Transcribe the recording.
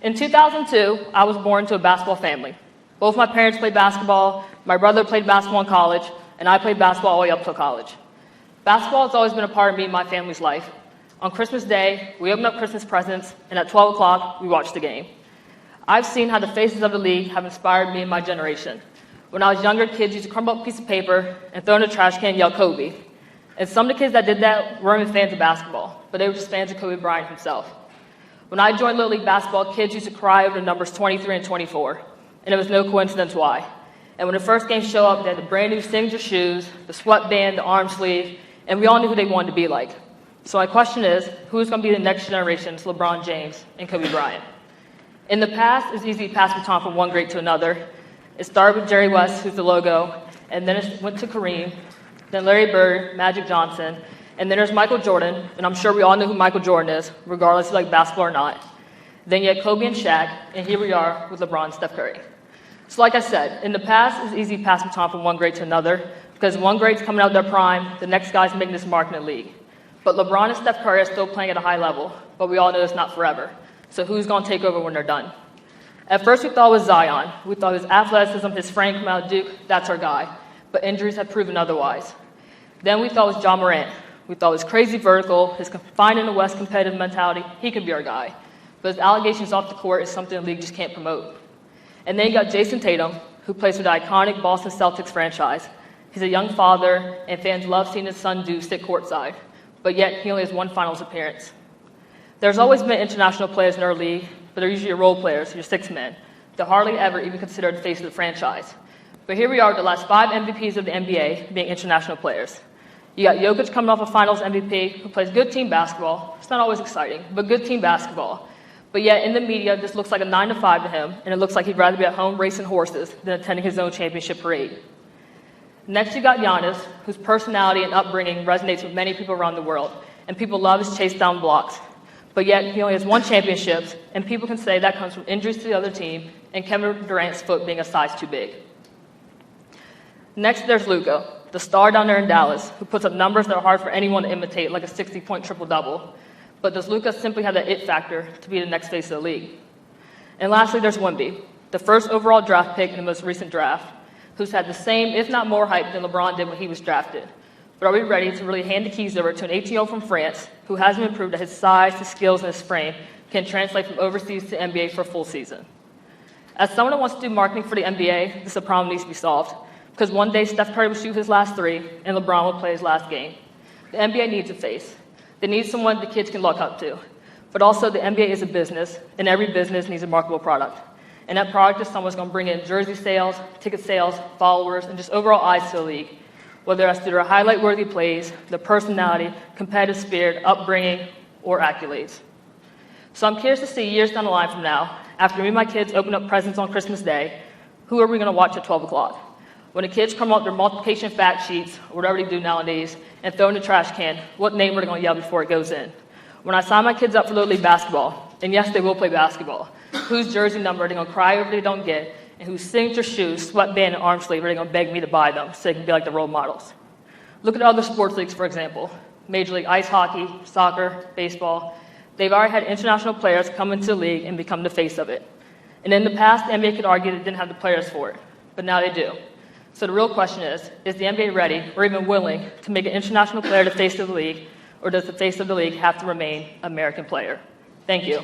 In 2002, I was born to a basketball family. Both my parents played basketball, my brother played basketball in college, and I played basketball all the way up to college. Basketball has always been a part of me and my family's life. On Christmas Day, we opened up Christmas presents, and at 12 o'clock, we watched the game. I've seen how the faces of the league have inspired me and my generation. When I was younger, kids used to crumble up a piece of paper and throw in a trash can and yell Kobe. And some of the kids that did that weren't even fans of basketball, but they were just fans of Kobe Bryant himself. When I joined Little League basketball, kids used to cry over the numbers 23 and 24, and it was no coincidence why. And when the first game showed up, they had the brand new signature shoes, the sweatband, the arm sleeve, and we all knew who they wanted to be like. So my question is, who's going to be the next generation's LeBron James and Kobe Bryant? In the past, it's easy to pass the baton from one great to another. It started with Jerry West, who's the logo, and then it went to Kareem, then Larry Bird, Magic Johnson, and then there's Michael Jordan, and I'm sure we all know who Michael Jordan is, regardless if you like basketball or not. Then you had Kobe and Shaq, and here we are with LeBron and Steph Curry. So like I said, in the past, it's easy to pass the baton from one great to another, because one great's coming out of their prime, the next guy's making this mark in the league. But LeBron and Steph Curry are still playing at a high level, but we all know it's not forever. So who's going to take over when they're done? At first, we thought it was Zion. We thought his athleticism, his frame coming out of Duke, that's our guy. But injuries have proven otherwise. Then we thought it was Ja Morant. We thought his crazy vertical, his confined in the West competitive mentality, he could be our guy. But his allegations off the court is something the league just can't promote. And then you got Jason Tatum, who plays for the iconic Boston Celtics franchise. He's a young father, and fans love seeing his son Deuce sit courtside. But yet, he only has one finals appearance. There's always been international players in our league, but they're usually your role players, your six men. They're hardly ever even considered the face of the franchise. But here we are with the last 5 MVPs of the NBA being international players. You got Jokic coming off a finals MVP who plays good team basketball. It's not always exciting, but good team basketball. But yet in the media, this looks like a 9 to 5 to him, and it looks like he'd rather be at home racing horses than attending his own championship parade. Next, you got Giannis, whose personality and upbringing resonates with many people around the world, and people love his chase down blocks. But yet, he only has 1 championship, and people can say that comes from injuries to the other team and Kevin Durant's foot being a size too big. Next, there's Luka, the star down there in Dallas, who puts up numbers that are hard for anyone to imitate, like a 60-point triple-double. But does Luka simply have that it factor to be the next face of the league? And lastly, there's Wemby, the first overall draft pick in the most recent draft, who's had the same, if not more, hype than LeBron did when he was drafted. But are we ready to really hand the keys over to an 18-year-old from France who hasn't been proved that his size, his skills, and his frame can translate from overseas to NBA for a full season? As someone who wants to do marketing for the NBA, this problem needs to be solved. Because one day Steph Curry will shoot his last 3, and LeBron will play his last game. The NBA needs a face. They need someone the kids can look up to. But also, the NBA is a business, and every business needs a marketable product. And that product is someone's going to bring in jersey sales, ticket sales, followers, and just overall eyes to the league. Whether that's through their highlight-worthy plays, their personality, competitive spirit, upbringing, or accolades. So I'm curious to see years down the line from now, after me and my kids open up presents on Christmas Day, who are we going to watch at 12 o'clock? When the kids come up their multiplication fact sheets, or whatever they do nowadays, and throw in the trash can, what name are they going to yell before it goes in? When I sign my kids up for Little League basketball, and yes, they will play basketball, whose jersey number are they going to cry over they don't get, and whose signature shoes, sweatband, and arm sleeve are they going to beg me to buy them so they can be like the role models? Look at other sports leagues, for example. Major League Ice Hockey, soccer, baseball. They've already had international players come into the league and become the face of it. And in the past, the NBA could argue they didn't have the players for it, but now they do. So the real question is the NBA ready or even willing to make an international player the face of the league, or does the face of the league have to remain an American player? Thank you.